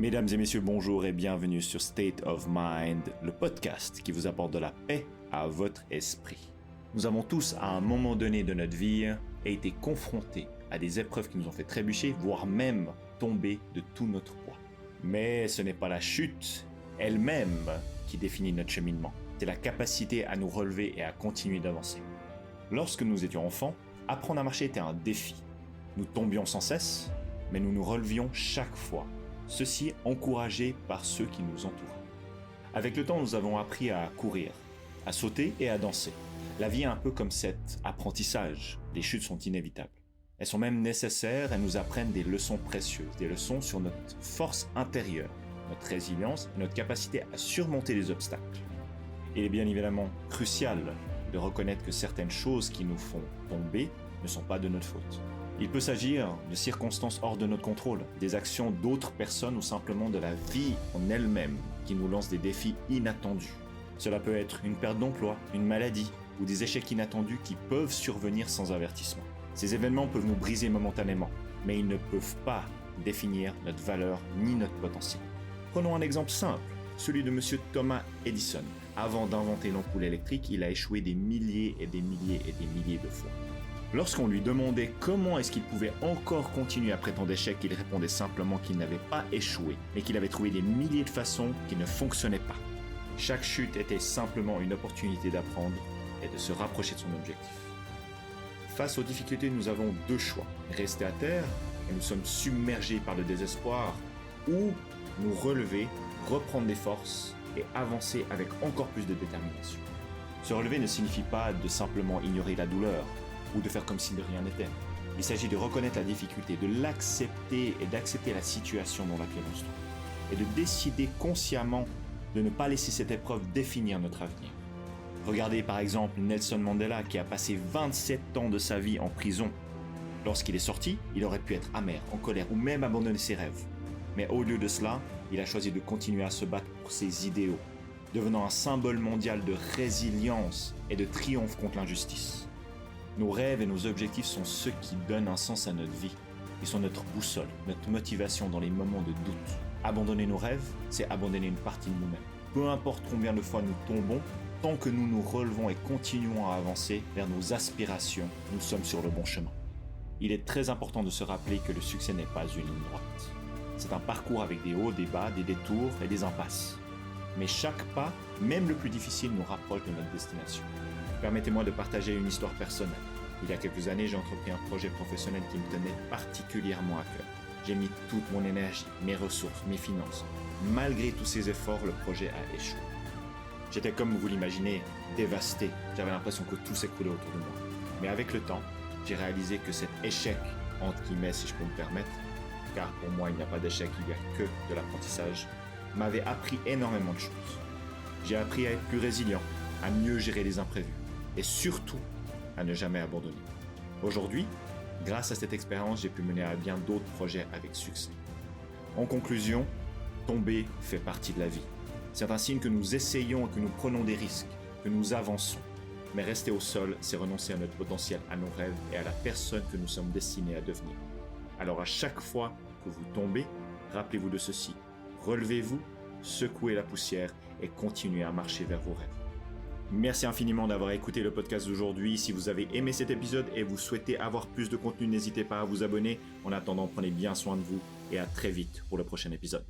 Mesdames et messieurs, bonjour et bienvenue sur State of Mind, le podcast qui vous apporte de la paix à votre esprit. Nous avons tous, à un moment donné de notre vie, été confrontés à des épreuves qui nous ont fait trébucher, voire même tomber de tout notre poids. Mais ce n'est pas la chute elle-même qui définit notre cheminement. C'est la capacité à nous relever et à continuer d'avancer. Lorsque nous étions enfants, apprendre à marcher était un défi. Nous tombions sans cesse, mais nous nous relevions chaque fois. Ceci encouragé par ceux qui nous entouraient. Avec le temps, nous avons appris à courir, à sauter et à danser. La vie est un peu comme cet apprentissage. Les chutes sont inévitables. Elles sont même nécessaires et nous apprennent des leçons précieuses, des leçons sur notre force intérieure, notre résilience et notre capacité à surmonter les obstacles. Il est bien évidemment crucial de reconnaître que certaines choses qui nous font tomber ne sont pas de notre faute. Il peut s'agir de circonstances hors de notre contrôle, des actions d'autres personnes ou simplement de la vie en elle-même qui nous lance des défis inattendus. Cela peut être une perte d'emploi, une maladie ou des échecs inattendus qui peuvent survenir sans avertissement. Ces événements peuvent nous briser momentanément, mais ils ne peuvent pas définir notre valeur ni notre potentiel. Prenons un exemple simple, celui de M. Thomas Edison. Avant d'inventer l'ampoule électrique, il a échoué des milliers et des milliers et des milliers de fois. Lorsqu'on lui demandait comment est-ce qu'il pouvait encore continuer après tant d'échecs, il répondait simplement qu'il n'avait pas échoué, mais qu'il avait trouvé des milliers de façons qui ne fonctionnaient pas. Chaque chute était simplement une opportunité d'apprendre et de se rapprocher de son objectif. Face aux difficultés, nous avons deux choix. Rester à terre, et nous sommes submergés par le désespoir, ou nous relever, reprendre des forces et avancer avec encore plus de détermination. Se relever ne signifie pas de simplement ignorer la douleur, ou de faire comme si de rien n'était. Il s'agit de reconnaître la difficulté, de l'accepter et d'accepter la situation dans laquelle on se trouve. Et de décider consciemment de ne pas laisser cette épreuve définir notre avenir. Regardez par exemple Nelson Mandela qui a passé 27 ans de sa vie en prison. Lorsqu'il est sorti, il aurait pu être amer, en colère ou même abandonner ses rêves. Mais au lieu de cela, il a choisi de continuer à se battre pour ses idéaux, devenant un symbole mondial de résilience et de triomphe contre l'injustice. Nos rêves et nos objectifs sont ceux qui donnent un sens à notre vie. Ils sont notre boussole, notre motivation dans les moments de doute. Abandonner nos rêves, c'est abandonner une partie de nous-mêmes. Peu importe combien de fois nous tombons, tant que nous nous relevons et continuons à avancer vers nos aspirations, nous sommes sur le bon chemin. Il est très important de se rappeler que le succès n'est pas une ligne droite. C'est un parcours avec des hauts, des bas, des détours et des impasses. Mais chaque pas, même le plus difficile, nous rapproche de notre destination. Permettez-moi de partager une histoire personnelle. Il y a quelques années, j'ai entrepris un projet professionnel qui me tenait particulièrement à cœur. J'ai mis toute mon énergie, mes ressources, mes finances. Malgré tous ces efforts, le projet a échoué. J'étais, comme vous l'imaginez, dévasté. J'avais l'impression que tout s'écroulait autour de moi. Mais avec le temps, j'ai réalisé que cet échec, entre guillemets si je peux me permettre, car pour moi il n'y a pas d'échec, il n'y a que de l'apprentissage, m'avait appris énormément de choses. J'ai appris à être plus résilient, à mieux gérer les imprévus. Et surtout, à ne jamais abandonner. Aujourd'hui, grâce à cette expérience, j'ai pu mener à bien d'autres projets avec succès. En conclusion, tomber fait partie de la vie. C'est un signe que nous essayons et que nous prenons des risques, que nous avançons. Mais rester au sol, c'est renoncer à notre potentiel, à nos rêves et à la personne que nous sommes destinés à devenir. Alors à chaque fois que vous tombez, rappelez-vous de ceci. Relevez-vous, secouez la poussière et continuez à marcher vers vos rêves. Merci infiniment d'avoir écouté le podcast d'aujourd'hui. Si vous avez aimé cet épisode et vous souhaitez avoir plus de contenu, n'hésitez pas à vous abonner. En attendant, prenez bien soin de vous et à très vite pour le prochain épisode.